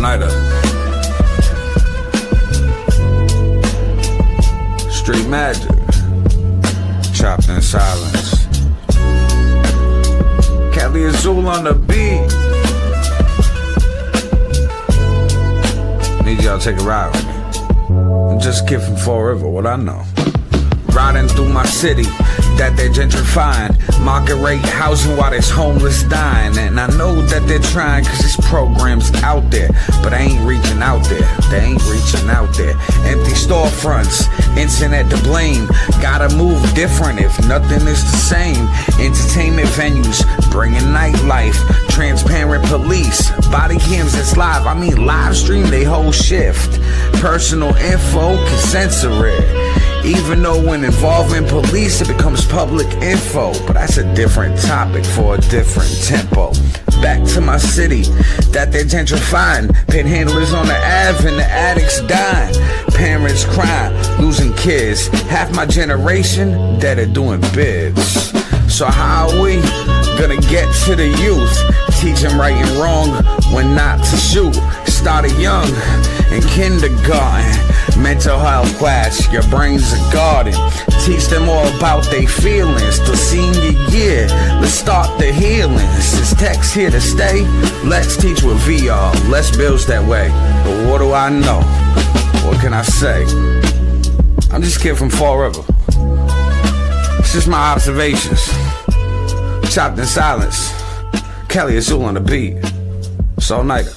all-nighter. Street magic, chopped in silence. Cali Azul on the beat. Need y'all to take a ride with me. I'm just a kid from Fall River, what I know. Riding through my city that they're gentrifying, market rate housing while there's homeless dying. And I know that they're trying cause this program's out there, but I ain't reaching out there, they ain't reaching out there. Empty storefronts, internet to blame, gotta move different if nothing is the same. Entertainment venues, bringing nightlife, transparent police, body cams that's live, I mean live stream they whole shift. Personal info can censor it. Even though when involving police it becomes public info, but that's a different topic for a different tempo. Back to my city that they're gentrifying, panhandlers on the Ave and the addicts dying, parents crying, losing kids, half my generation that are doing bids. So how are we gonna get to the youth, teach them right and wrong when not to shoot? Started young in kindergarten, mental health class, your brain's a garden. Teach them all about their feelings till senior year. Let's start the healing. Since tech's here to stay, let's teach with VR. Let's build that way. But what do I know? What can I say? I'm just a kid from Fall River. It's just my observations. Chopped in silence. Cali Azul on the beat. It's all-nighter.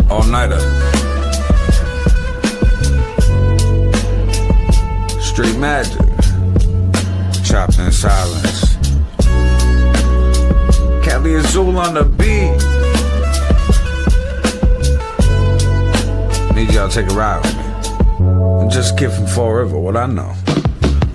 All-nighter. Street magic, chopped in silence. Cali Azul on the beat. Need y'all to take a ride with me. I'm just a kid from Fall River, what I know.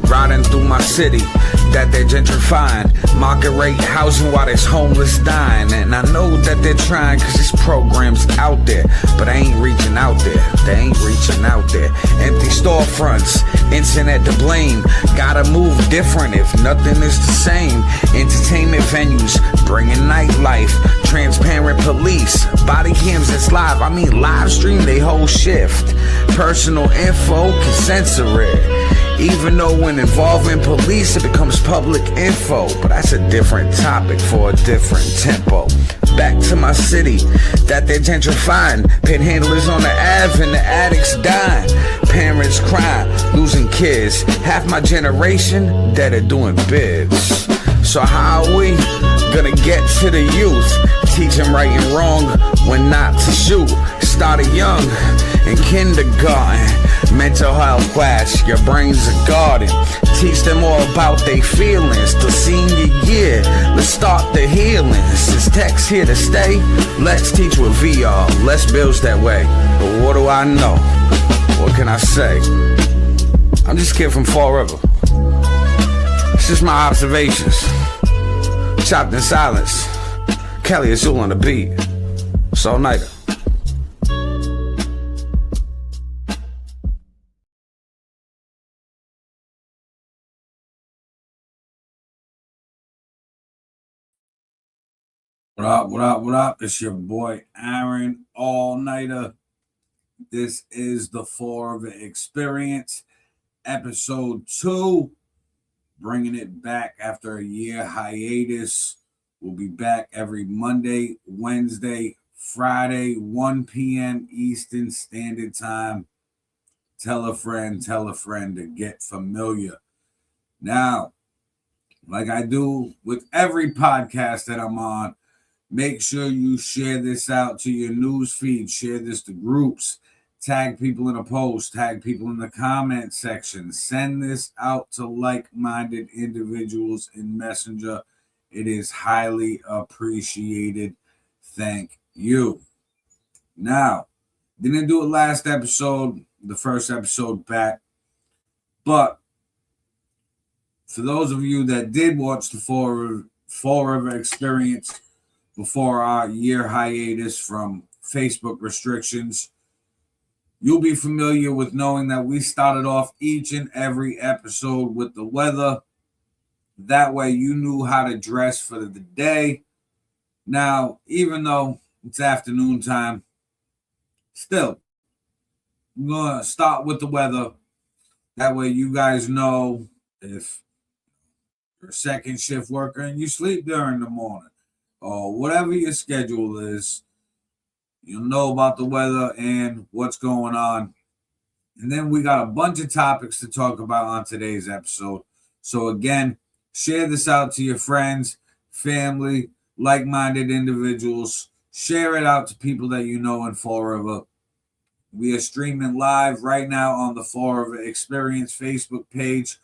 Riding through my city that they're gentrifying, market rate housing while there's homeless dying. And I know that they're trying cause this program's out there, but I ain't reaching out there, they ain't reaching out there. Empty storefronts, internet to blame, gotta move different if nothing is the same. Entertainment venues, bringing nightlife, transparent police, body cams that's live, I mean live stream they whole shift. Personal info can censor it. Even though when involving police it becomes public info, but that's a different topic for a different tempo. Back to my city that they're gentrifying, panhandlers on the Ave and the addicts dying, parents crying, losing kids, half my generation that are doing bids. So how are we gonna get to the youth, teach them right and wrong when not to shoot? Started young in kindergarten, mental health class, your brain's a garden. Teach them all about their feelings till senior year. Let's start the healing. Since tech's here to stay, let's teach with VR. Let's build that way. But what do I know? What can I say? I'm just a kid from Fall River. It's just my observations. Chopped in silence. Cali Azul on the beat. It's all-nighter. What up, what up, what up? It's your boy Aaron, all-nighter. This is the Fall River Experience, episode 2. Bringing it back after a year hiatus. We'll be back every Monday, Wednesday, Friday, 1 p.m. Eastern Standard Time. Tell a friend to get familiar. Now, like I do with every podcast that I'm on, make sure you share this out to your news feed. Share this to groups. Tag people in a post. Tag people in the comment section. Send this out to like-minded individuals in Messenger. It is highly appreciated. Thank you. Now, didn't do it last episode, the first episode back. But for those of you that did watch the Fall River Experience before our year hiatus from Facebook restrictions, you'll be familiar with knowing that we started off each and every episode with the weather, That way you knew how to dress for the day. Now, even though it's afternoon time, still, I'm going to start with the weather. That way you guys know if you're a second shift worker and you sleep during the morning or whatever your schedule is, you'll know about the weather and what's going on. And then we got a bunch of topics to talk about on today's episode. So again, share this out to your friends, family, like-minded individuals. Share it out to people that you know in Fall River. We are streaming live right now on the Fall River Experience Facebook page.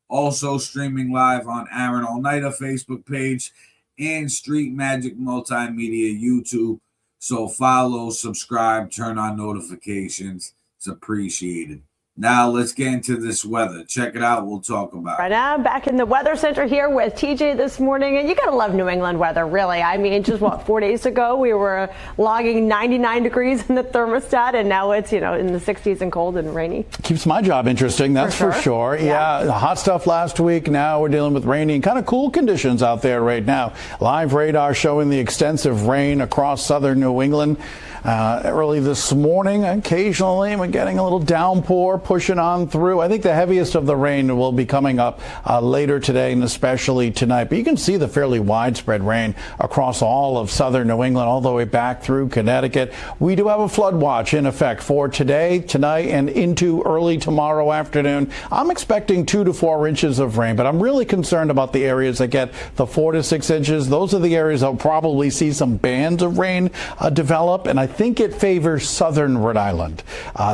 Also streaming live on Aaron All Nighter Facebook page and Street Magic Multimedia YouTube. So follow, subscribe, turn on notifications. It's appreciated. Now let's get into this weather. Check it out. We'll talk about it. Right now, back in the weather center here with TJ this morning. And you got to love New England weather, really. I mean, just 4 days ago, we were logging 99 degrees in the thermostat. And now it's, in the 60s and cold and rainy. Keeps my job interesting, that's for sure. Yeah, hot stuff last week. Now we're dealing with rainy and kind of cool conditions out there right now. Live radar showing the extensive rain across southern New England. Early this morning, occasionally we're getting a little downpour pushing on through. I think the heaviest of the rain will be coming up later today and especially tonight. But you can see the fairly widespread rain across all of southern New England, all the way back through Connecticut. We do have a flood watch in effect for today, tonight, and into early tomorrow afternoon. I'm expecting 2 to 4 inches of rain, but I'm really concerned about the areas that get the 4 to 6 inches. Those are the areas that will probably see some bands of rain develop, and I think it favors southern Rhode Island.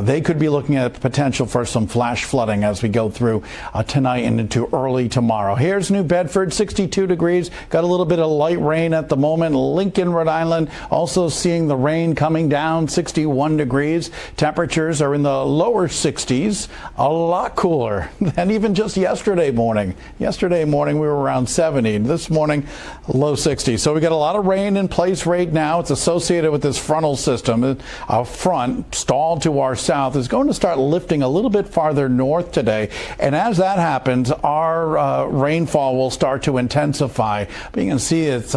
They could be looking at potential for some flash flooding as we go through tonight and into early tomorrow. Here's New Bedford, 62 degrees. Got a little bit of light rain at the moment. Lincoln, Rhode Island, also seeing the rain coming down, 61 degrees. Temperatures are in the lower 60s, a lot cooler than even just yesterday morning. Yesterday morning we were around 70. This morning, low 60s. So we got a lot of rain in place right now. It's associated with this frontal system. Our front, stalled to our south, is going to start lifting a little bit farther north today. And as that happens, our rainfall will start to intensify. But you can see it's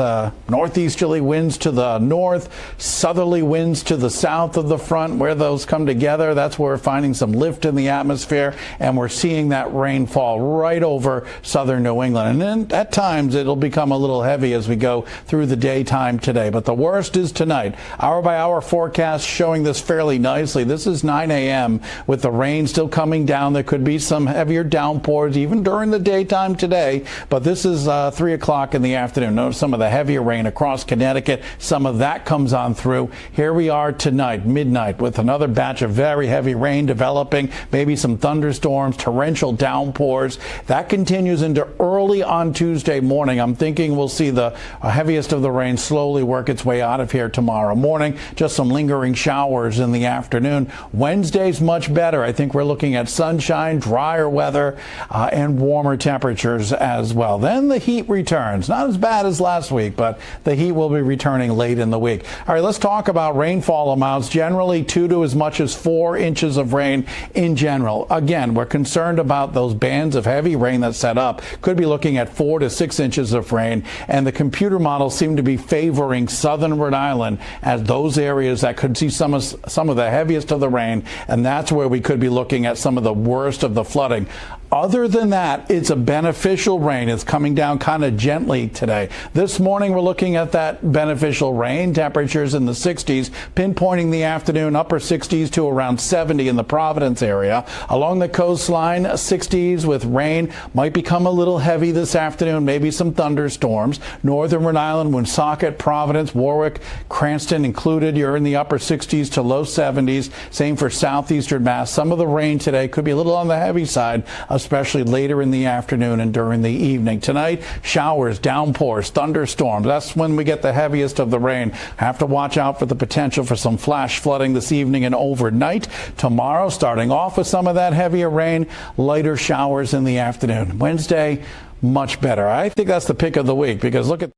northeasterly winds to the north, southerly winds to the south of the front. Where those come together, that's where we're finding some lift in the atmosphere. And we're seeing that rainfall right over southern New England. And then at times it'll become a little heavy as we go through the daytime today. But the worst is tonight. Hour by hour forecast showing this fairly nicely. This is 9 a.m. with the rain still coming down. There could be some heavier downpours even during the daytime today, but this is 3 o'clock in the afternoon. Notice some of the heavier rain across Connecticut. Some of that comes on through. Here we are tonight, midnight, with another batch of very heavy rain developing, maybe some thunderstorms, torrential downpours. That continues into early on Tuesday morning. I'm thinking we'll see the heaviest of the rain slowly work its way out of here tomorrow morning. Just some lingering showers in the afternoon. Wednesday's much better. I think we're looking at sunshine, drier weather, and warmer temperatures as well. Then the heat returns. Not as bad as last week, but the heat will be returning late in the week. All right, let's talk about rainfall amounts. Generally 2 to as much as 4 inches of rain in general. Again, we're concerned about those bands of heavy rain that's set up. Could be looking at 4 to 6 inches of rain, and the computer models seem to be favoring southern Rhode Island as those areas that could see some of the heaviest of the rain, and that's where we could be looking at some of the worst of the flooding. Other than that, it's a beneficial rain. It's coming down kind of gently today. This morning, we're looking at that beneficial rain. Temperatures in the 60s, pinpointing the afternoon, upper 60s to around 70 in the Providence area. Along the coastline, 60s with rain. Might become a little heavy this afternoon, maybe some thunderstorms. Northern Rhode Island, Woonsocket, Providence, Warwick, Cranston included. You're in the upper 60s to low 70s. Same for southeastern Mass. Some of the rain today could be a little on the heavy side, especially later in the afternoon and during the evening. Tonight, showers, downpours, thunderstorms. That's when we get the heaviest of the rain. Have to watch out for the potential for some flash flooding this evening and overnight. Tomorrow, starting off with some of that heavier rain, lighter showers in the afternoon. Wednesday, much better. I think that's the pick of the week because look at.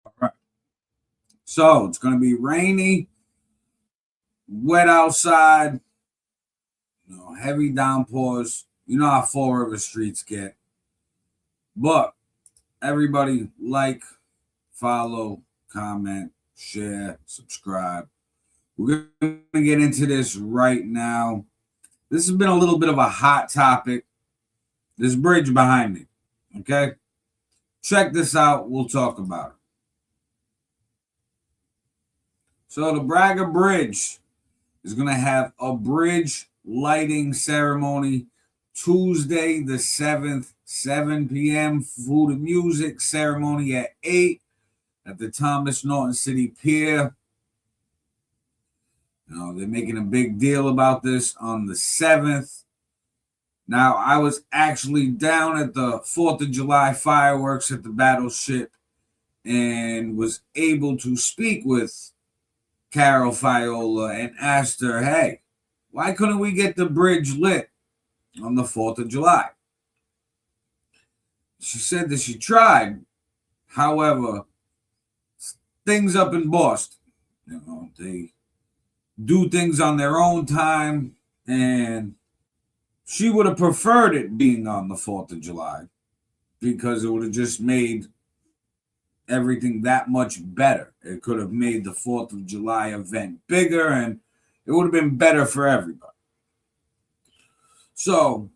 All right. So it's going to be rainy, wet outside. Heavy downpours You know how Fall River streets get. But everybody like, follow, comment, share, subscribe. We're going to get into this right now. This has been a little bit of a hot topic. This bridge behind me. Okay? Check this out. We'll talk about it. So the Braga Bridge is going to have a bridge lighting ceremony Tuesday the 7th, 7 p.m. Food and music ceremony at 8 at the Thomas Norton City Pier. They're making a big deal about this on the 7th. Now, I was actually down at the 4th of July fireworks at the Battleship and was able to speak with Carol Fiola and asked her, hey, why couldn't we get the bridge lit on the 4th of July? She said that she tried. However, things up in Boston, they do things on their own time, and she would have preferred it being on the 4th of July because it would have just made everything that much better. It could have made the 4th of July event bigger, and it would have been better for everybody. So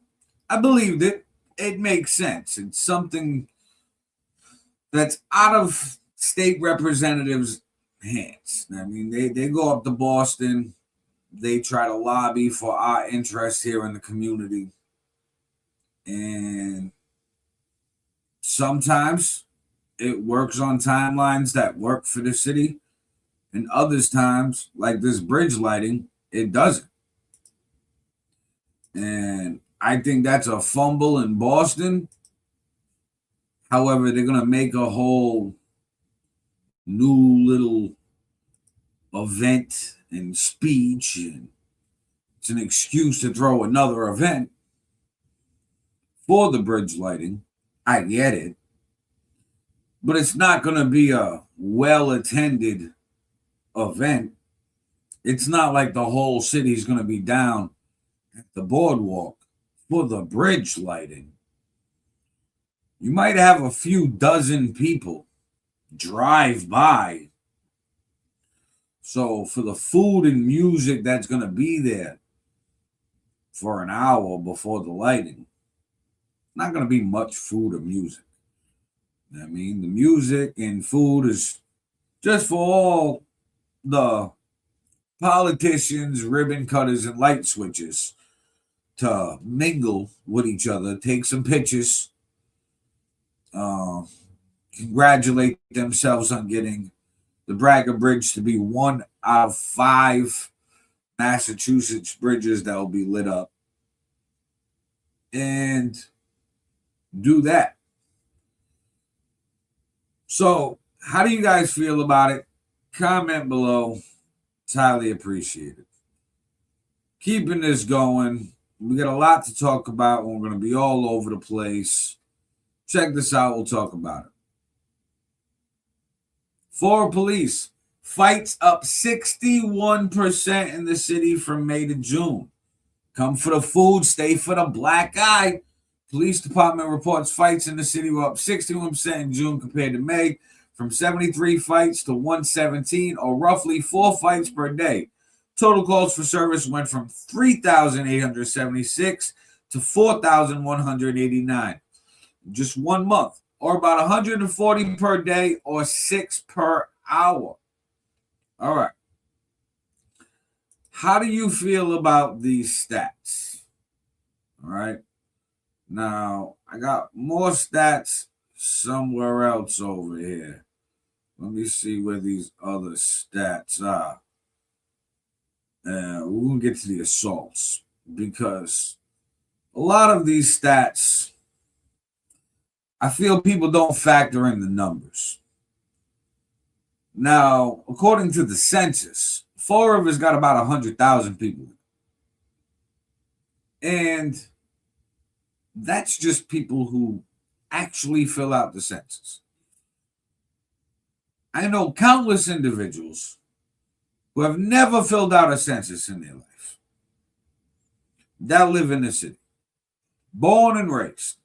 I believed it. It makes sense. It's something that's out of state representatives' hands. I mean, they go up to Boston. They try to lobby for our interests here in the community. And sometimes it works on timelines that work for the city. And others times, like this bridge lighting, it doesn't. And I think that's a fumble in Boston. However, they're going to make a whole new little event and speech, and it's an excuse to throw another event for the bridge lighting. I get it. But it's not going to be a well-attended event. It's not like the whole city's going to be down at the boardwalk for the bridge lighting. You might have a few dozen people drive by. So for the food and music that's going to be there for an hour before the lighting, not going to be much food or music. I mean, the music and food is just for all the politicians, ribbon cutters, and light switches to mingle with each other, take some pictures, congratulate themselves on getting the Braga Bridge to be one out of 5 Massachusetts bridges that will be lit up, and do that. So, how do you guys feel about it? Comment below. It's highly appreciated. Keeping this going. We got a lot to talk about. We're going to be all over the place. Check this out. We'll talk about it. Florida police. Fights up 61% in the city from May to June. Come for the food. Stay for the black eye. Police department reports fights in the city were up 61% in June compared to May, from 73 fights to 117, or roughly 4 fights per day. Total calls for service went from 3,876 to 4,189 in just 1 month, or about 140 per day or 6 per hour. All right. How do you feel about these stats? All right. Now, I got more stats somewhere else over here. Let me see where these other stats are. We're going to get to the assaults, because a lot of these stats, I feel people don't factor in the numbers. Now, according to the census, Fall River's got about 100,000 people. And that's just people who actually fill out the census. I know countless individuals who have never filled out a census in their life that live in the city. Born and raised.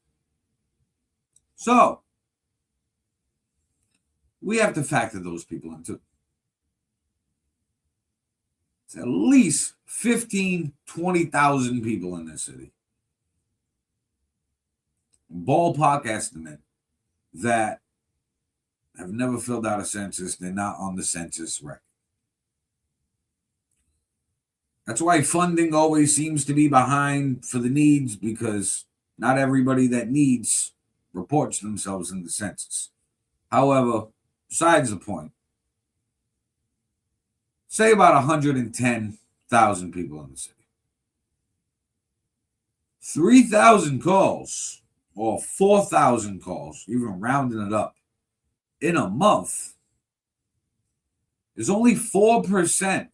So, we have to factor those people in too. It's at least 15, 20,000 people in this city. Ballpark estimate that have never filled out a census. They're not on the census record. That's why funding always seems to be behind for the needs, because not everybody that needs reports themselves in the census. However, besides the point, say about 110,000 people in the city. 3,000 calls or 4,000 calls, even rounding it up, in a month is only 4%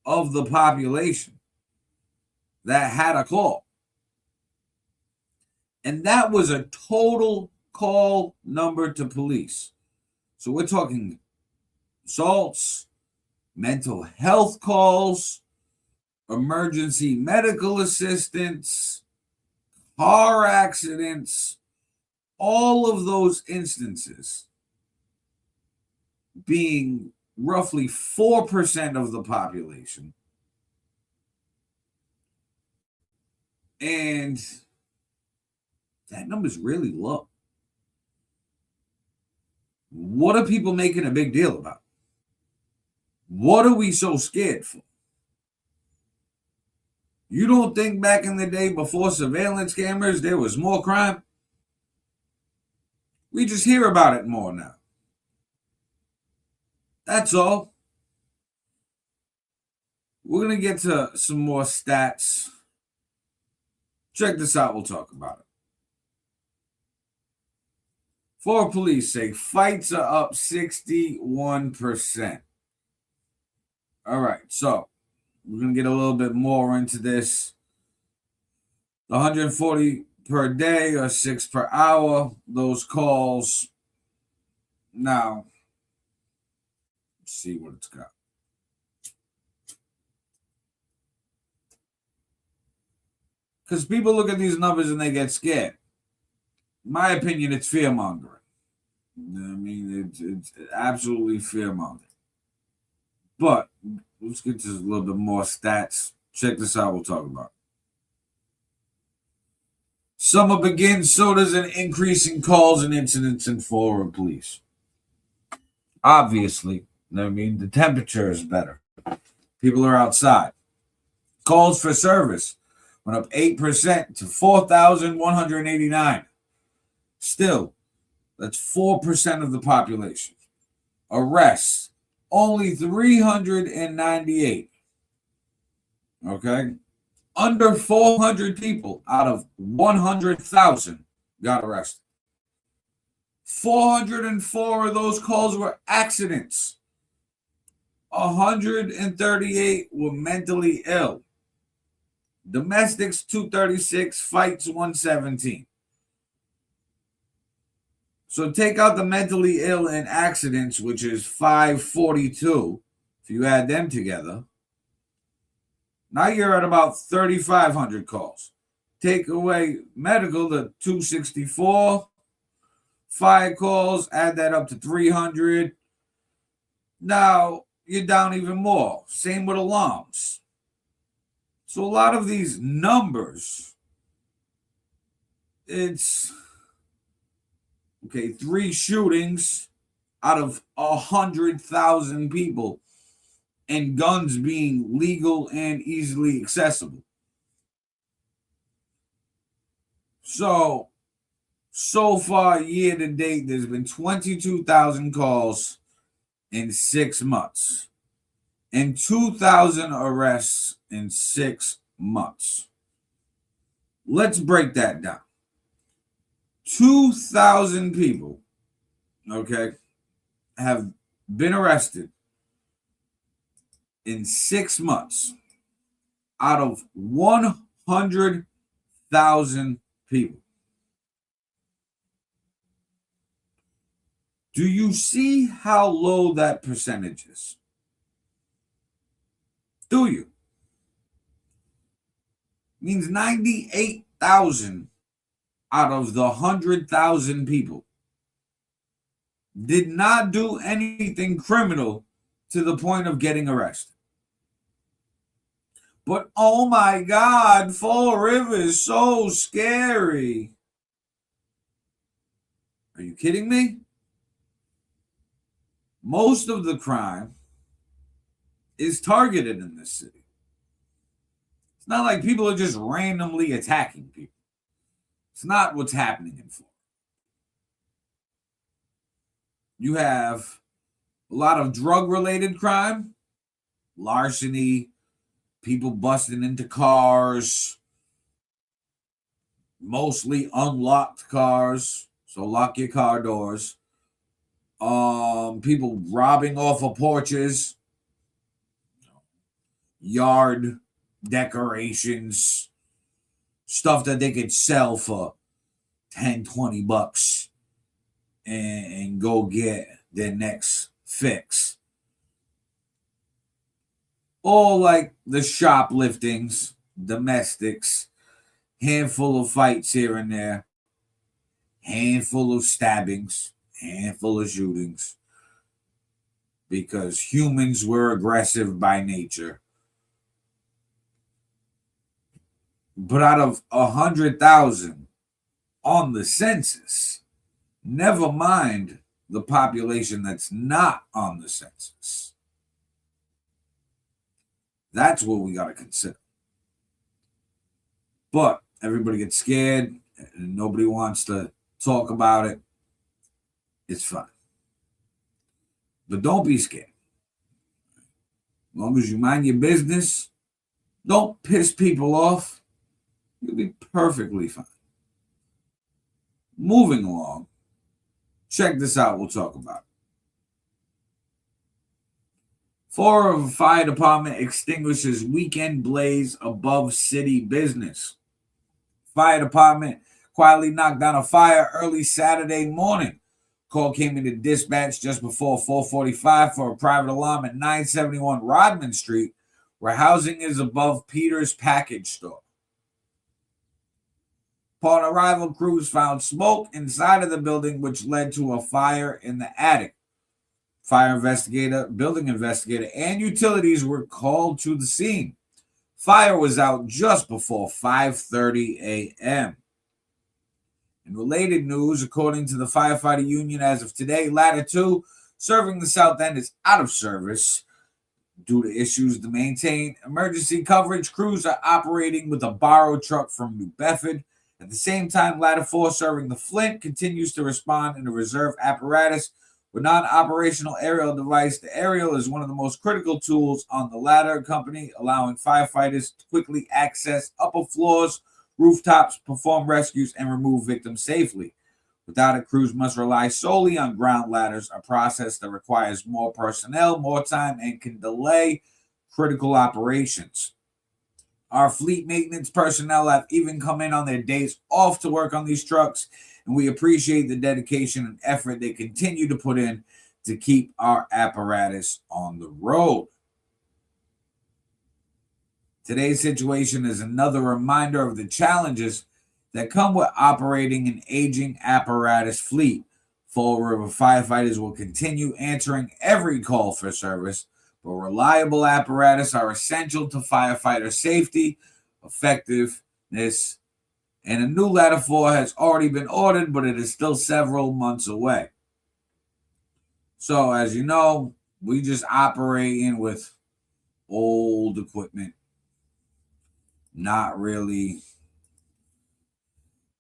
of the population that had a call. And that was a total call number to police. So we're talking assaults, mental health calls, emergency medical assistance, car accidents, all of those instances being roughly 4% of the population. And that number's really low. What are people making a big deal about? What are we so scared for? You don't think back in the day before surveillance cameras there was more crime? We just hear about it more now. That's all. We're going to get to some more stats. Check this out. We'll talk about it. For police sake, fights are up 61%. All right, so we're going to get a little bit more into this. 140 per day or 6 per hour, those calls. Now, let's see what it's got. Because people look at these numbers and they get scared. In my opinion, it's fear-mongering. I mean, it's absolutely fear-mongering. But let's get to a little bit more stats. Check this out. We'll talk about it. Summer begins, so does an increase in calls and incidents in Florida police. Obviously, I mean, the temperature is better. People are outside. Calls for service went up 8% to 4,189. Still, that's 4% of the population. Arrests, only 398. Okay? Under 400 people out of 100,000 got arrested. 404 of those calls were accidents. 138 were mentally ill. Domestics 236, fights 117. So take out the mentally ill and accidents, which is 542, if you add them together. Now you're at about 3,500 calls. Take away medical, the 264. Fire calls, add that up to 300. Now you're down even more. Same with alarms. So a lot of these numbers, it's, okay, 3 shootings out of 100,000 people, and guns being legal and easily accessible. So far, year to date, there's been 22,000 calls in 6 months and 2,000 arrests in 6 months. Let's break that down. 2,000 people, okay, have been arrested in 6 months out of 100,000 people. Do you see how low that percentage is? Do you? It means 98,000 out of the 100,000 people did not do anything criminal to the point of getting arrested. But oh my God, Fall River is so scary. Are you kidding me? Most of the crime is targeted in this city. It's not like people are just randomly attacking people. It's not what's happening in Florida. You have a lot of drug-related crime, larceny, people busting into cars, mostly unlocked cars, so lock your car doors. People robbing off of porches, yard decorations, stuff that they could sell for 10, 20 bucks and go get their next fix. All like the shopliftings, domestics, handful of fights here and there, handful of stabbings, handful of shootings, because humans were aggressive by nature. But out of 100,000 on the census, never mind the population that's not on the census. That's what we got to consider. But everybody gets scared and nobody wants to talk about it. It's fine. But don't be scared. As long as you mind your business, don't piss people off, you'll be perfectly fine. Moving along, check this out, we'll talk about it. Fall River Fire Department extinguishes weekend blaze above city business. Fire Department quietly knocked down a fire early Saturday morning. Call came into dispatch just before 4:45 for a private alarm at 971 Rodman Street, where housing is above Peter's Package Store. Upon arrival, crews found smoke inside of the building, which led to a fire in the attic. Fire investigator, building investigator, and utilities were called to the scene. Fire was out just before 5:30 a.m. In related news, according to the firefighter union, as of today, Ladder 2 serving the South End is out of service due to issues to maintain emergency coverage. Crews are operating with a borrowed truck from New Bedford. At the same time, Ladder 4 serving the Flint continues to respond in a reserve apparatus with non-operational aerial device. The aerial is one of the most critical tools on the ladder company, allowing firefighters to quickly access upper floors, rooftops, perform rescues, and remove victims safely. Without it, crews must rely solely on ground ladders, a process that requires more personnel, more time, and can delay critical operations. Our fleet maintenance personnel have even come in on their days off to work on these trucks, and we appreciate the dedication and effort they continue to put in to keep our apparatus on the road. Today's situation is another reminder of the challenges that come with operating an aging apparatus fleet. Fall River firefighters will continue answering every call for service, but reliable apparatus are essential to firefighter safety, effectiveness, and a new Ladder 4 has already been ordered, but it is still several months away. So, as you know, we just operating with old equipment, not really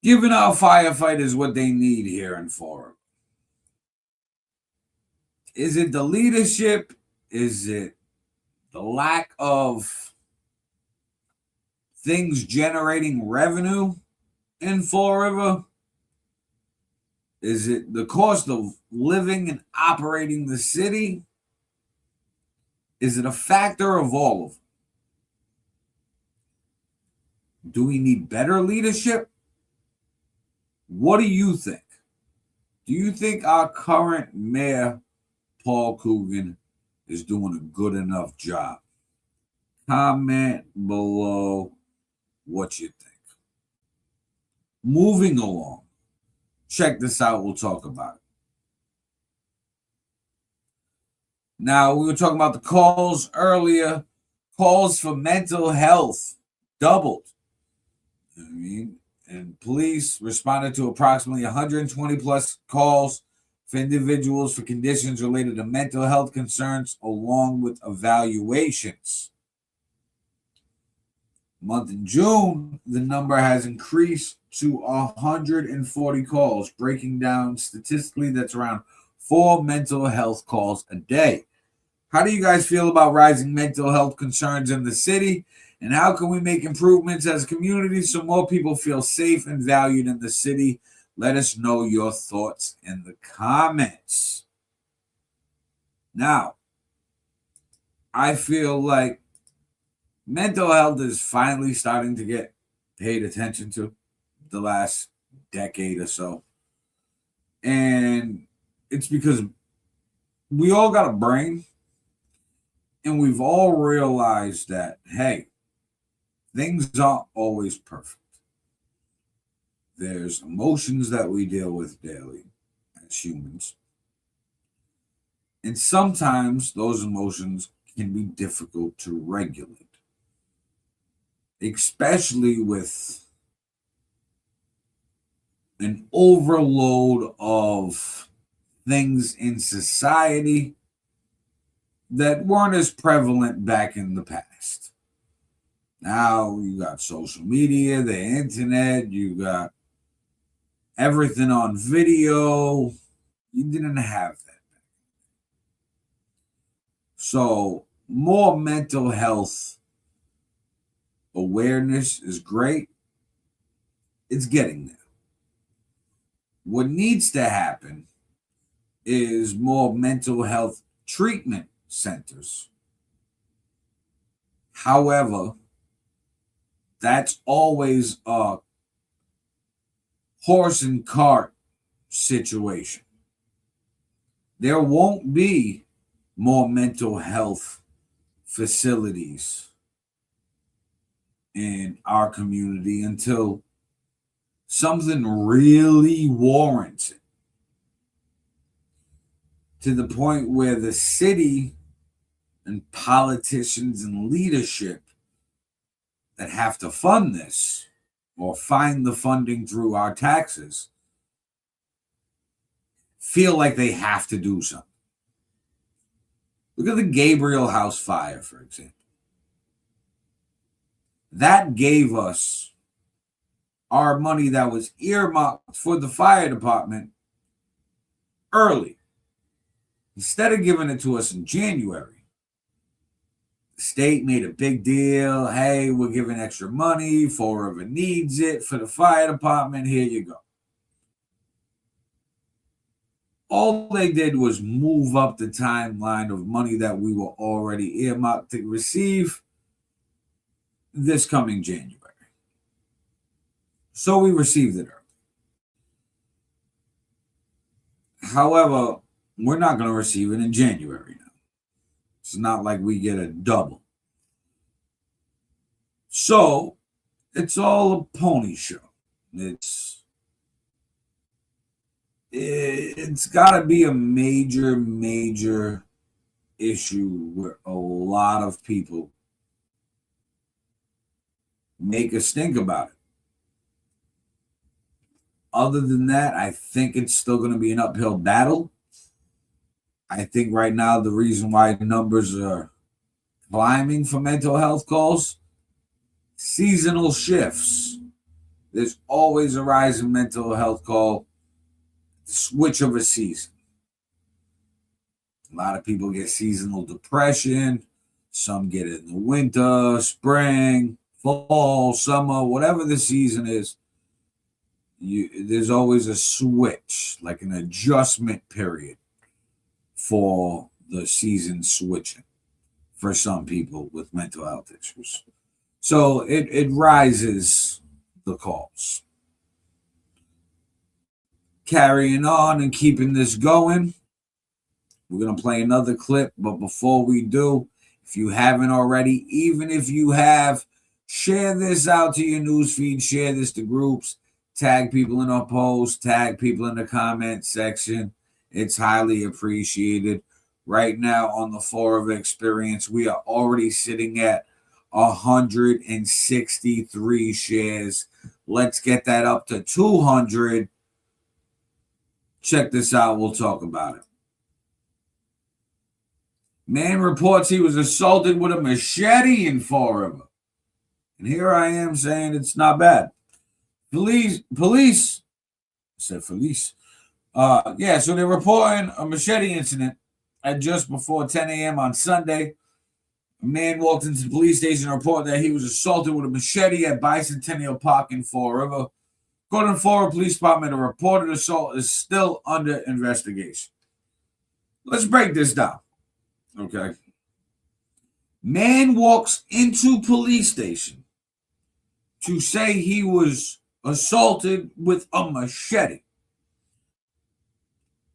giving our firefighters what they need here in Fall River. Is it the leadership? Is it the lack of things generating revenue in Fall River? Is it the cost of living and operating the city? Is it a factor of all of them? Do we need better leadership? What do you think? Do you think our current mayor, Paul Coogan, is doing a good enough job? Comment below what you think. Moving along. Check this out. We'll talk about it. Now, we were talking about the calls earlier. Calls for mental health doubled. You know what I mean? And police responded to approximately 120 plus calls for individuals for conditions related to mental health concerns, along with evaluations. Month in June, the number has increased to 140 calls, breaking down statistically that's around 4 mental health calls a day. How do you guys feel about rising mental health concerns in the city? And how can we make improvements as a community so more people feel safe and valued in the city? Let us know your thoughts in the comments. Now, I feel like mental health is finally starting to get paid attention to the last decade or so. And it's because we all got a brain, and we've all realized that, hey, things aren't always perfect. There's emotions that we deal with daily as humans. And sometimes those emotions can be difficult to regulate, especially with an overload of things in society that weren't as prevalent back in the past. Now you got social media, the internet, you got everything on video. You didn't have that. So more mental health awareness is great. It's getting there. What needs to happen is more mental health treatment centers. However, that's always a horse and cart situation. There won't be more mental health facilities in our community until something really warrants it, to the point where the city and politicians and leadership that have to fund this or find the funding through our taxes feel like they have to do something. Look at the Gabriel House fire, for example. That gave us our money that was earmarked for the fire department early. Instead of giving it to us in January, the state made a big deal. Hey, we're giving extra money for whoever needs it for the fire department. Here you go. All they did was move up the timeline of money that we were already earmarked to receive this coming January. So we received it early. However, we're not going to receive it in January now. It's not like we get a double. So it's all a pony show. It's got to be a major issue where a lot of people make us think about it. Other than that, I think it's still going to be an uphill battle. I think right now the reason why numbers are climbing for mental health calls, seasonal shifts. There's always a rise in mental health call, switch of a season. A lot of people get seasonal depression. Some get it in the winter, spring, fall, summer, whatever the season is. There's always a switch, like an adjustment period for the season switching for some people with mental health issues. So it rises the calls. Carrying on and keeping this going, we're going to play another clip. But before we do, if you haven't already, even if you have, share this out to your newsfeed, share this to groups. Tag people in our post, tag people in the comment section. It's highly appreciated. Right now on the Forever Experience, we are already sitting at 163 shares. Let's get that up to 200. Check this out. We'll talk about it. Man reports he was assaulted with a machete in Forever. And here I am saying it's not bad. Police. So they're reporting a machete incident at just before 10 a.m. on Sunday. A man walked into the police station and reported that he was assaulted with a machete at Bicentennial Park in Fall River. According to Fall River Police Department, a reported assault is still under investigation. Let's break this down. Okay. Man walks into police station to say he was assaulted with a machete.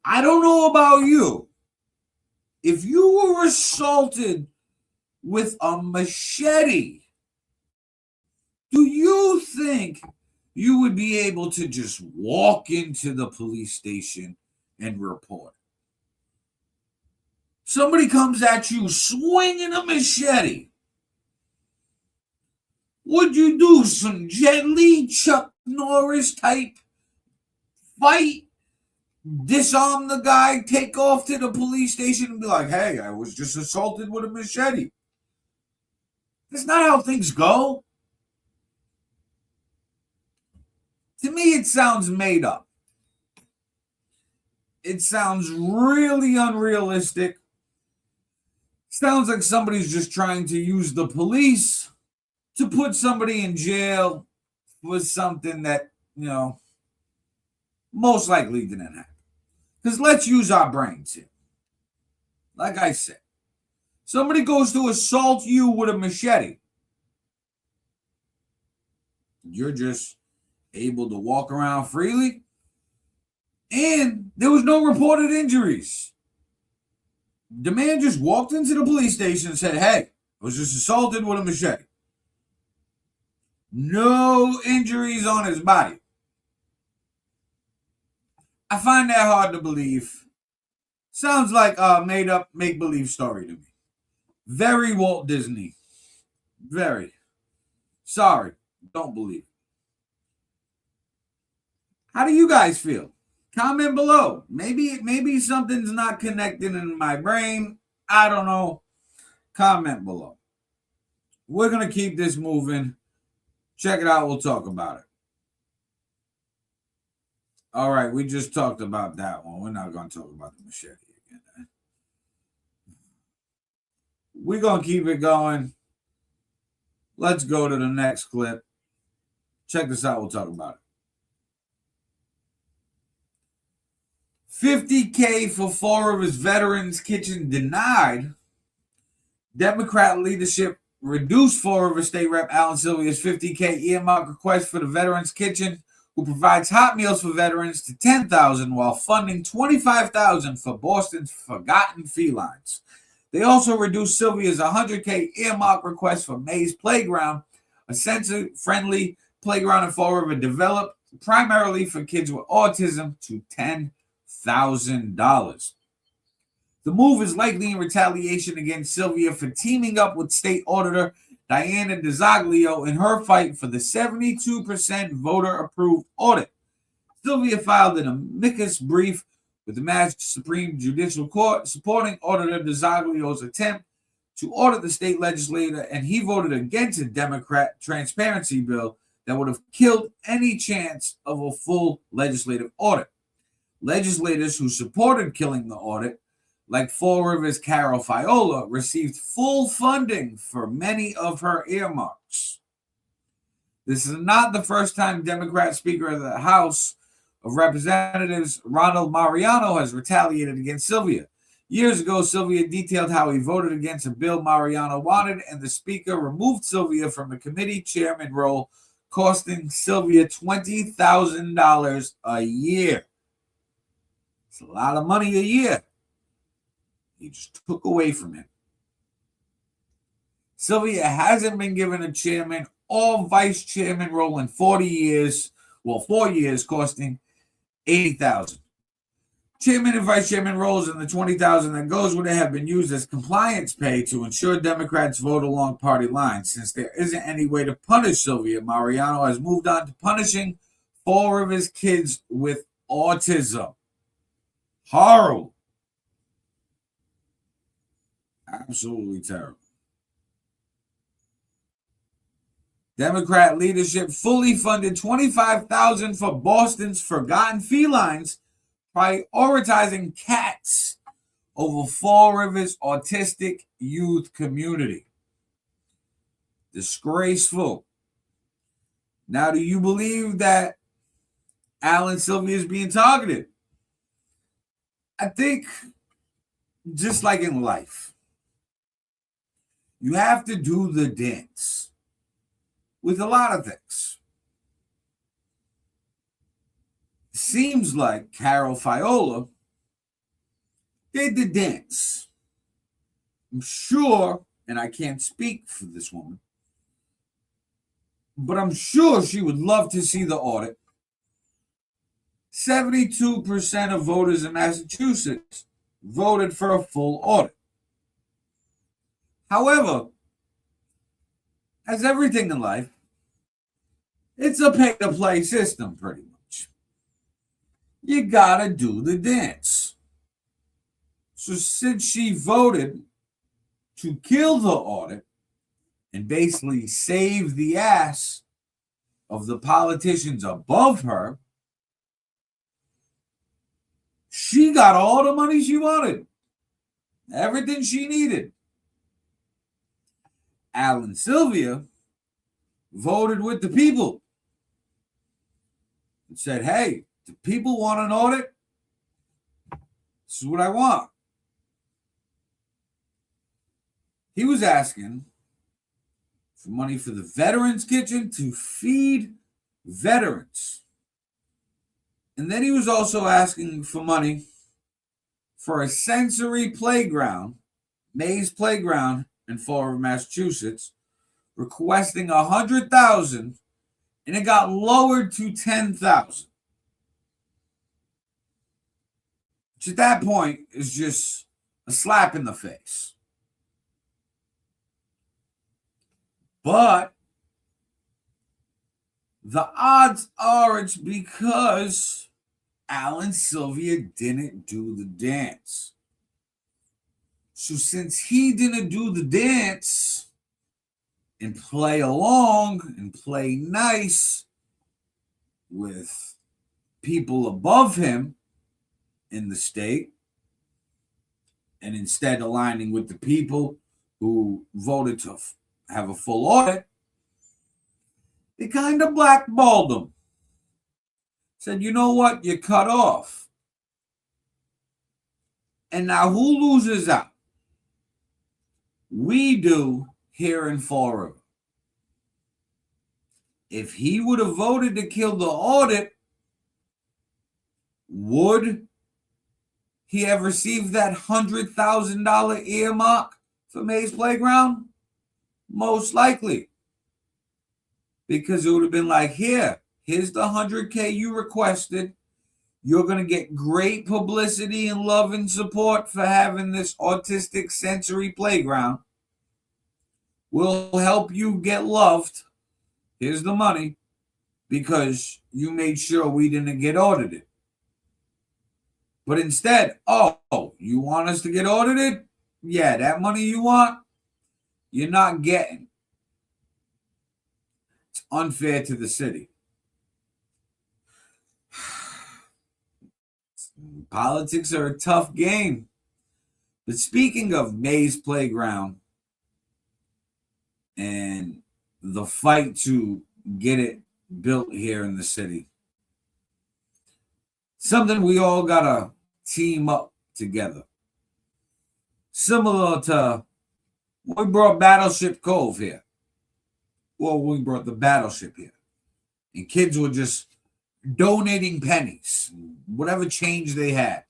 I don't know about you. If you were assaulted with a machete, do you think you would be able to just walk into the police station and report? Somebody comes at you swinging a machete. Would you do some Jet Li, Chuck Norris type fight? Disarm the guy, take off to the police station and be like, hey, I was just assaulted with a machete. That's not how things go. To me, it sounds made up. It sounds really unrealistic. Sounds like somebody's just trying to use the police to put somebody in jail for something that, most likely didn't happen. Because let's use our brains here. Like I said, somebody goes to assault you with a machete. You're just able to walk around freely. And there was no reported injuries. The man just walked into the police station and said, hey, I was just assaulted with a machete. No injuries on his body. I find that hard to believe. Sounds like a made-up, make-believe story to me. Very Walt Disney. Very. Sorry, don't believe it. How do you guys feel? Comment below. Maybe something's not connecting in my brain. I don't know. Comment below. We're going to keep this moving. Check it out. We'll talk about it. All right, we just talked about that one. We're not going to talk about the machete again. We're going to keep it going. Let's go to the next clip. Check this out. We'll talk about it. $50K for Fall River's Veterans Kitchen denied. Democrat leadership reduced Fall River State Rep Alan Silvia's $50K earmark request for the Veterans Kitchen, who provides hot meals for veterans, to $10,000 while funding $25,000 for Boston's Forgotten Felines. They also reduced Silvia's $100K earmark request for Mays Playground, a sensor-friendly playground in Fall River developed primarily for kids with autism, to $10,000. The move is likely in retaliation against Silvia for teaming up with State Auditor Diana DiZoglio in her fight for the 72% voter-approved audit. Silvia filed an amicus brief with the Mass Supreme Judicial Court supporting Auditor DiZoglio's attempt to audit the state legislature, and he voted against a Democrat transparency bill that would have killed any chance of a full legislative audit. Legislators who supported killing the audit, like Fall River's Carol Fiola, received full funding for many of her earmarks. This is not the first time Democrat Speaker of the House of Representatives Ronald Mariano has retaliated against Silvia. Years ago, Silvia detailed how he voted against a bill Mariano wanted, and the Speaker removed Silvia from the committee chairman role, costing Silvia $20,000 a year. It's a lot of money a year. He just took away from him. Silvia hasn't been given a chairman or vice chairman role in 40 years, Well, 4 years, costing $80,000. Chairman and vice chairman roles in the $20,000 that goes with it have been used as compliance pay to ensure Democrats vote along party lines. Since there isn't any way to punish Silvia, Mariano has moved on to punishing 4 of his kids with autism. Horrible. Absolutely terrible. Democrat leadership fully funded $25,000 for Boston's forgotten felines, prioritizing cats over Fall River's autistic youth community. Disgraceful. Now, do you believe that Alan Silvia is being targeted? I think, just like in life, you have to do the dance with a lot of things. Seems like Carol Fiola did the dance. I'm sure, and I can't speak for this woman, but I'm sure she would love to see the audit. 72% of voters in Massachusetts voted for a full audit. However, as everything in life, it's a pay-to-play system, pretty much. You gotta do the dance. So since she voted to kill the audit and basically save the ass of the politicians above her, she got all the money she wanted, everything she needed. Alan Silvia voted with the people and said, hey, the people want an audit. This is what I want. He was asking for money for the Veterans Kitchen to feed veterans. And then he was also asking for money for a sensory playground, Maze Playground in Fall River, Massachusetts, requesting $100,000, and it got lowered to $10,000. Which at that point is just a slap in the face. But the odds are it's because Alan Silvia didn't do the dance. So since he didn't do the dance and play along and play nice with people above him in the state, and instead aligning with the people who voted to have a full audit, they kind of blackballed him. Said, you know what? You're cut off. And now who loses out? We do here in Fall River. If he would have voted to kill the audit, would he have received that $100,000 earmark for Maze Playground? Most likely. Because it would have been like, here's the $100K you requested. You're going to get great publicity and love and support for having this autistic sensory playground. We'll help you get loved. Here's the money because you made sure we didn't get audited. But instead, you want us to get audited? Yeah, that money you want, you're not getting. It's unfair to the city. Politics are a tough game. But speaking of Maze Playground and the fight to get it built here in the city, something we all gotta team up together. Similar to when we brought Battleship Cove here. Well, we brought the Battleship here. And kids were just donating pennies, whatever change they had.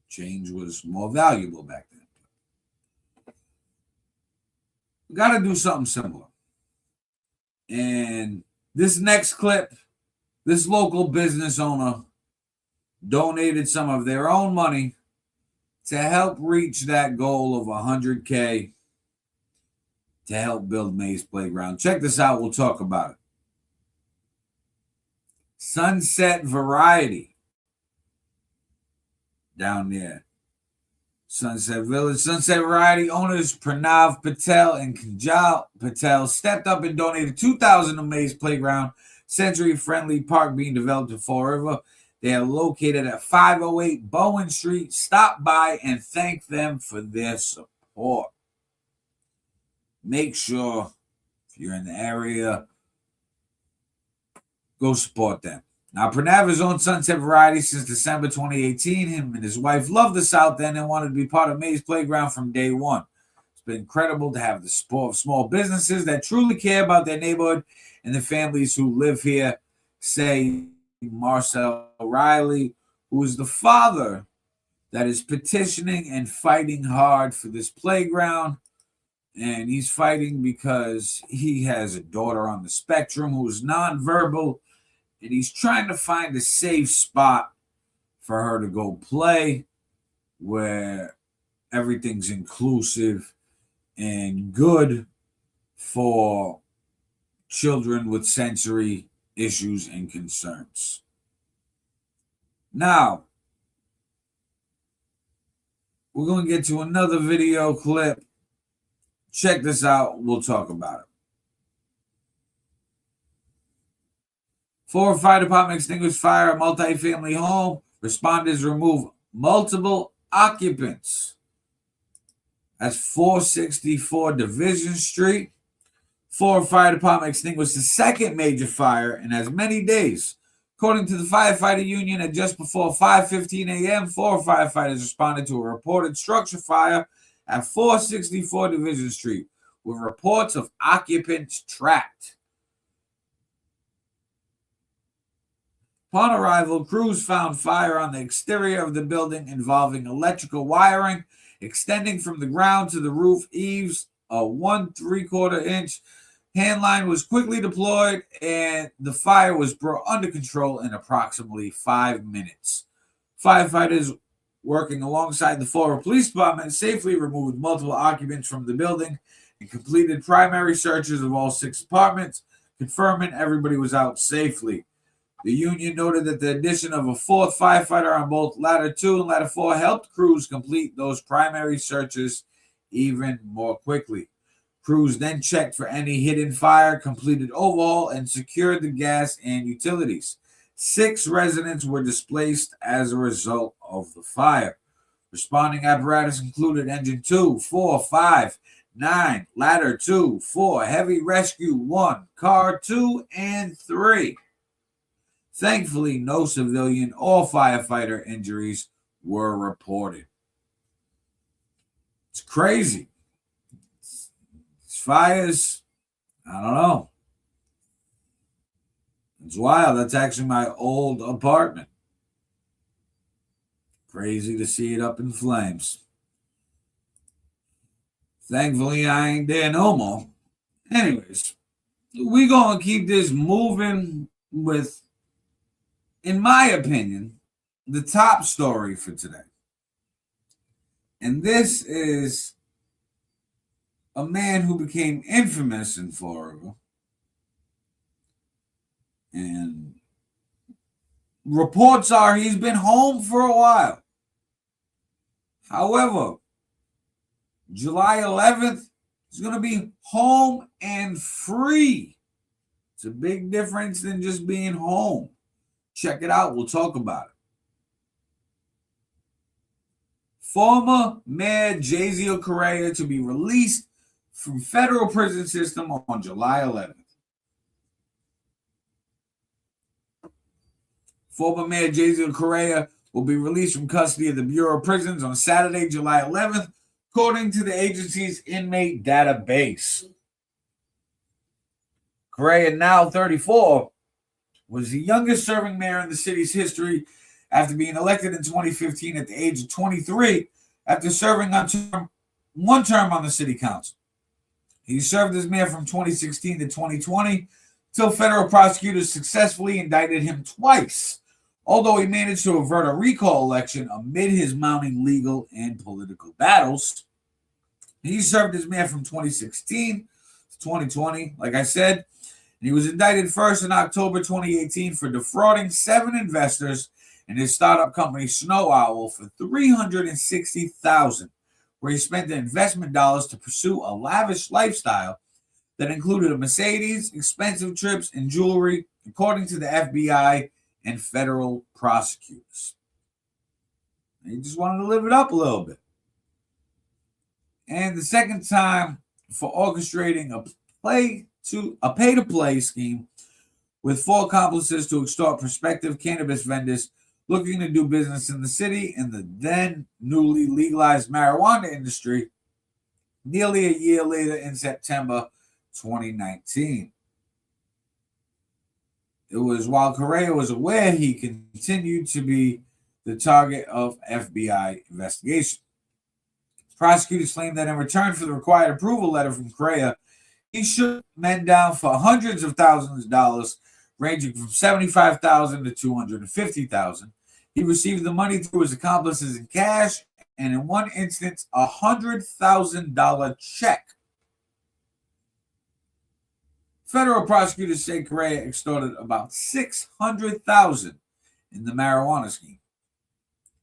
Change was more valuable back then. We got to do something similar. And This next clip, this local business owner donated some of their own money to help reach that goal of 100K to help build Maze Playground. Check this out. We'll talk about it. Sunset Variety down there. Sunset Village. Sunset Variety owners Pranav Patel and Kanjal Patel stepped up and donated $2,000 to Maze Playground, sensory-friendly park being developed in Fall River. They are located at 508 Bowen Street. Stop by and thank them for their support. Make sure, if you're in the area, go support them. Now, Pranav has owned Sunset Variety since December 2018. Him and his wife love the South End and wanted to be part of Maze Playground from day one. It's been incredible to have the support of small businesses that truly care about their neighborhood and the families who live here, say Marcel Riley, who is the father that is petitioning and fighting hard for this playground. And he's fighting because he has a daughter on the spectrum who is nonverbal, and he's trying to find a safe spot for her to go play where everything's inclusive and good for children with sensory issues and concerns. Now, we're going to get to another video clip. Check this out. We'll talk about it. Fire department extinguished fire at multifamily home. Responders remove multiple occupants. That's 464 Division Street. Fire department extinguished the second major fire in as many days. According to the firefighter union, at just before 5:15 a.m., 4 firefighters responded to a reported structure fire at 464 Division Street with reports of occupants trapped. Upon arrival, crews found fire on the exterior of the building involving electrical wiring extending from the ground to the roof eaves. A 1¾ inch hand line was quickly deployed, and the fire was brought under control in approximately 5 minutes. Firefighters working alongside the Fall River Police Department safely removed multiple occupants from the building and completed primary searches of all 6 apartments, confirming everybody was out safely. The union noted that the addition of a 4th firefighter on both Ladder 2 and Ladder 4 helped crews complete those primary searches even more quickly. Crews then checked for any hidden fire, completed overhaul, and secured the gas and utilities. 6 residents were displaced as a result of the fire. Responding apparatus included Engine 2, 4, 5, 9, Ladder 2, 4, Heavy Rescue 1, Car 2, and 3. Thankfully, no civilian or firefighter injuries were reported. It's crazy. These fires, I don't know. It's wild. That's actually my old apartment. Crazy to see it up in flames. Thankfully, I ain't there no more. Anyways, we gonna keep this moving with, in my opinion, the top story for today. And this is a man who became infamous in Florida. And reports are he's been home for a while. However, July 11th, he's going to be home and free. It's a big difference than just being home. Check it out. We'll talk about it. Former Mayor Jasiel Correia to be released from federal prison system on July 11th. Former Mayor Jasiel Correia will be released from custody of the Bureau of Prisons on Saturday, July 11th, according to the agency's inmate database. Correia, now 34, was the youngest serving mayor in the city's history after being elected in 2015 at the age of 23 after serving on one term on the city council. He served as mayor from 2016 to 2020, till federal prosecutors successfully indicted him twice, although he managed to avert a recall election amid his mounting legal and political battles. He served his man from 2016 to 2020, like I said, and he was indicted first in October 2018 for defrauding 7 investors in his startup company Snow Owl for $360,000, where he spent the investment dollars to pursue a lavish lifestyle that included a Mercedes, expensive trips, and jewelry, according to the FBI and federal prosecutors. He just wanted to live it up a little bit. And the second time for orchestrating a pay-to-play scheme with 4 accomplices to extort prospective cannabis vendors looking to do business in the city in the then newly legalized marijuana industry nearly a year later in September 2019. It was while Correia was aware he continued to be the target of FBI investigation. Prosecutors claimed that in return for the required approval letter from Correia, he shook men down for hundreds of thousands of dollars, ranging from $75,000 to $250,000. He received the money through his accomplices in cash, and in one instance, a $100,000 check. Federal prosecutors say Correia extorted about $600,000 in the marijuana scheme.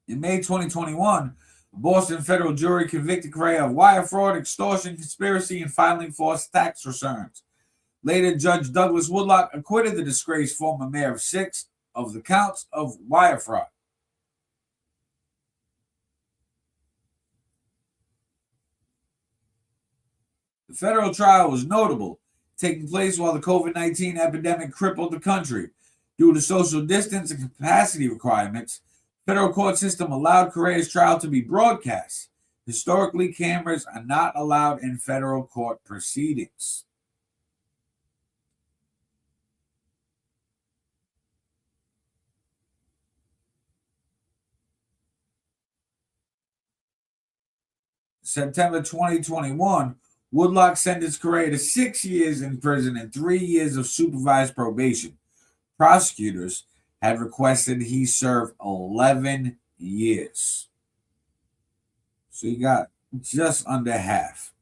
In May 2021, a Boston federal jury convicted Correia of wire fraud, extortion, conspiracy, and filing false tax returns. Later, Judge Douglas Woodlock acquitted the disgraced former mayor of 6 of the counts of wire fraud. The federal trial was notable, taking place while the COVID-19 epidemic crippled the country. Due to social distance and capacity requirements, the federal court system allowed Correia's trial to be broadcast. Historically, cameras are not allowed in federal court proceedings. September 2021, Woodlock sentenced Correia to 6 years in prison and 3 years of supervised probation. Prosecutors had requested he serve 11 years. So he got just under half.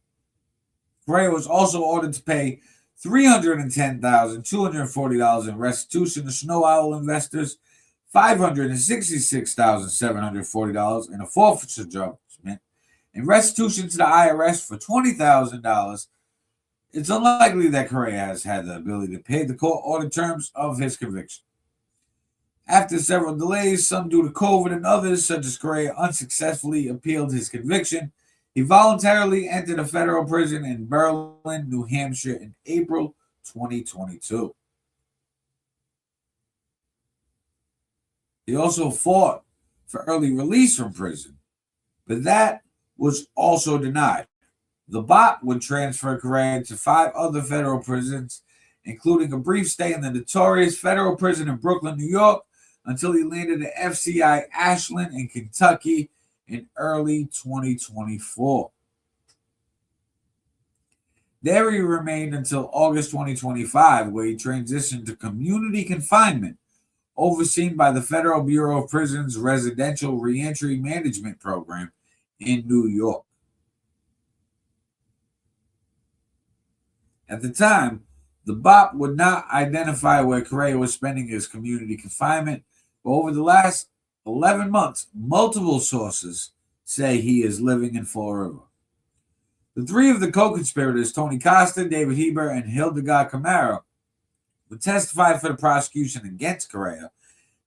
Correia was also ordered to pay $310,240 in restitution to Snow Owl investors, $566,740 in a forfeiture judgment, and restitution to the IRS for $20,000. It's unlikely that Correia has had the ability to pay the court-ordered terms of his conviction. After several delays, some due to COVID and others, such as Correia, unsuccessfully appealed his conviction, he voluntarily entered a federal prison in Berlin, New Hampshire in April 2022. He also fought for early release from prison, but that was also denied. The bot would transfer Correia to 5 other federal prisons, including a brief stay in the notorious federal prison in Brooklyn, New York, until he landed at FCI Ashland in Kentucky in early 2024. There he remained until August 2025, where he transitioned to community confinement, overseen by the Federal Bureau of Prisons Residential Reentry Management Program in New York. At the time, the BOP would not identify where Correia was spending his community confinement, but over the last 11 months, multiple sources say he is living in Fall River. The 3 of the co-conspirators, Tony Costa, David Heber, and Hildegard Camaro, would testify for the prosecution against Correia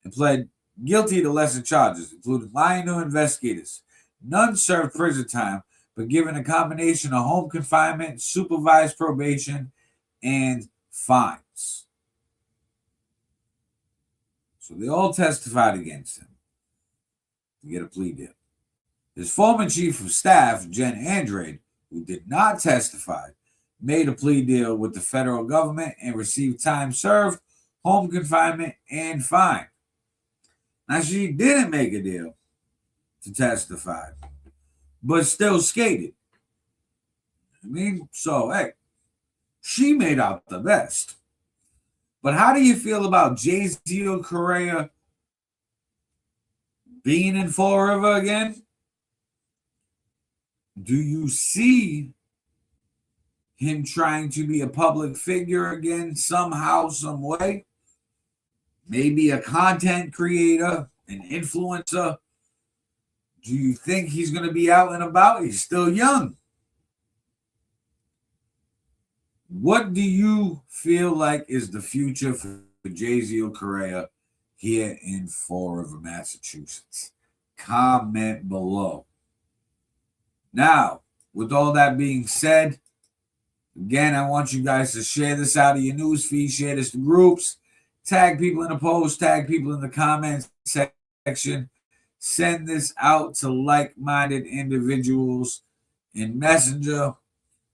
and pled guilty to lesser charges, including lying to investigators. None served prison time, but given a combination of home confinement, supervised probation, and fines. So they all testified against him to get a plea deal. His former chief of staff, Jen Andrade, who did not testify, made a plea deal with the federal government and received time served, home confinement, and fine. Now, she didn't make a deal to testify, but still skated. I mean, so, hey, she made out the best. But how do you feel about Jasiel Correia being in Fall River again? Do you see him trying to be a public figure again somehow, some way? Maybe a content creator, an influencer. Do you think he's going to be out and about? He's still young. What do you feel like is the future for Jasiel Correia here in Fall River, Massachusetts? Comment below. Now, with all that being said, again, I want you guys to share this out of your news feed, share this to groups, tag people in the post, tag people in the comments section, send this out to like-minded individuals in Messenger.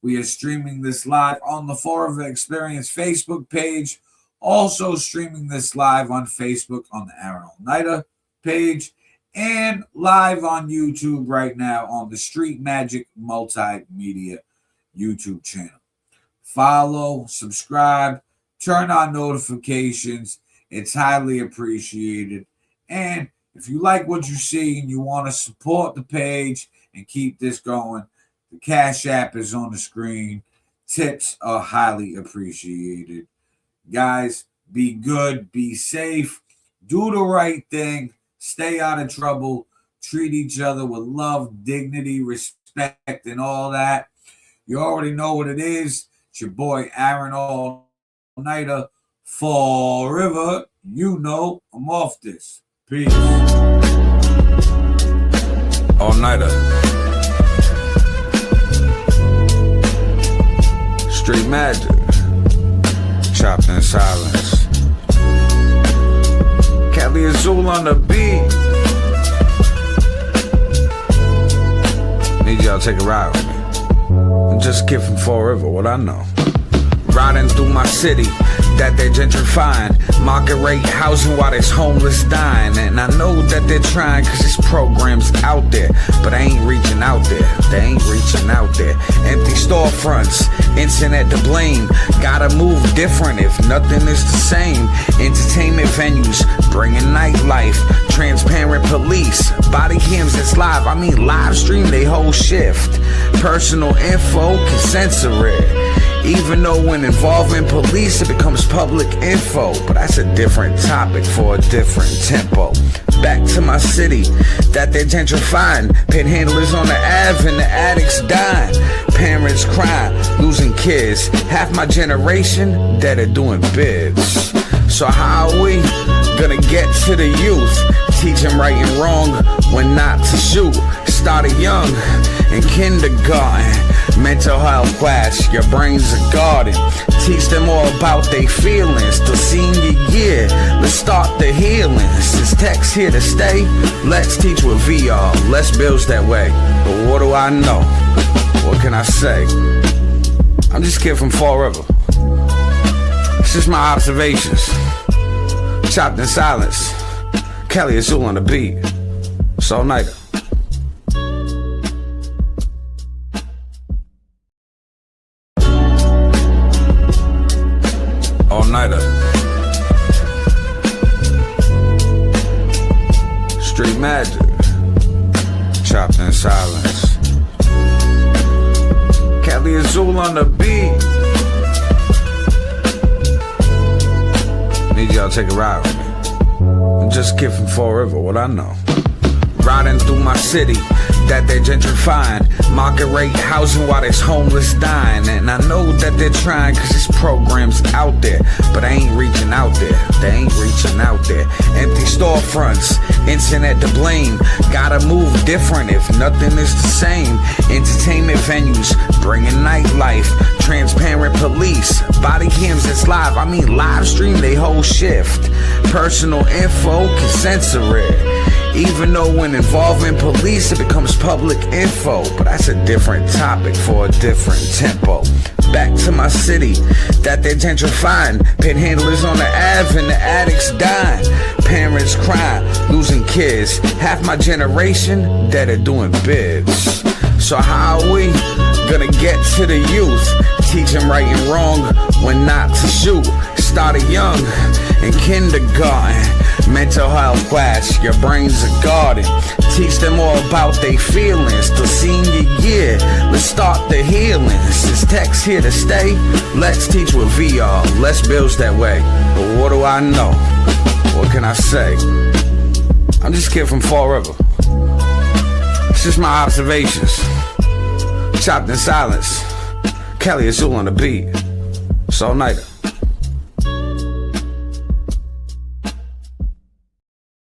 We are streaming this live on the Fall River Experience Facebook page, also streaming this live on Facebook on the Aaron Oneida page, and live on YouTube right now on the Street Magic Multimedia YouTube channel. Follow, subscribe, turn on notifications. It's highly appreciated. And if you like what you see and you want to support the page and keep this going, the Cash App is on the screen. Tips are highly appreciated. Guys, be good, be safe, do the right thing, stay out of trouble, treat each other with love, dignity, respect, and all that. You already know what it is. It's your boy Aaron Oneida, Fall River. You know I'm off this. Peace. Oneida. Street magic, chopped in silence. Kelly Azul on the beat. Need y'all to take a ride with me. I'm just a kid from Fall River, what I know. Riding through my city that they're gentrifying, market rate housing while there's homeless dying. And I know that they're trying cause this program's out there, but I ain't reaching out there. They ain't reaching out there. Empty storefronts, internet to blame. Gotta move different if nothing is the same. Entertainment venues, bringing nightlife. Transparent police, body cams that's live. I mean live stream they whole shift. Personal info can censor it. Even though when involving police it becomes public info. But that's a different topic for a different tempo. Back to my city that they're gentrifying. Panhandlers on the Ave and the addicts dying. Parents crying, losing kids. Half my generation that are doing bids. So how are we gonna get to the youth? Teach them right and wrong when not to shoot. Started young in kindergarten. Mental health class, your brain's a garden. Teach them all about their feelings. Till senior year, let's start the healing. Since tech's here to stay, let's teach with VR. Less bills that way. But what do I know? What can I say? I'm just a kid from Fall River. It's just my observations. Chopped in silence. Kelly Azul on the beat. So Oneida. Oneida. Street magic. Chopped in silence. Kelly Azul on the beat. Need y'all to take a ride with me. I'm just a kid from Fall River, what I know. Riding through my city that they're gentrifying. Market rate housing while there's homeless dying. And I know that they're trying cause this program's out there, but I ain't reaching out there. They ain't reaching out there. Empty storefronts, internet to blame. Gotta move different if nothing is the same. Entertainment venues, bringing nightlife. Transparent police, body cams that's live. I mean live stream they whole shift. Personal info can censor it. Even though when involving police it becomes public info. But that's a different topic for a different tempo. Back to my city that they're gentrifying. Panhandlers on the Ave and the addicts dying. Parents crying, losing kids. Half my generation that are doing bids. So how are we gonna get to the youth? Teach them right and wrong when not to shoot. started young in kindergarten. Mental health class, your brain's a garden. Teach them all about their feelings. Till senior year, let's start the healing. Since tech's here to stay, let's teach with VR. Let's build that way. But what do I know? What can I say? I'm just a kid from Fall River. It's just my observations. Chopped in silence. Kelly Azul on the beat. It's all nighter.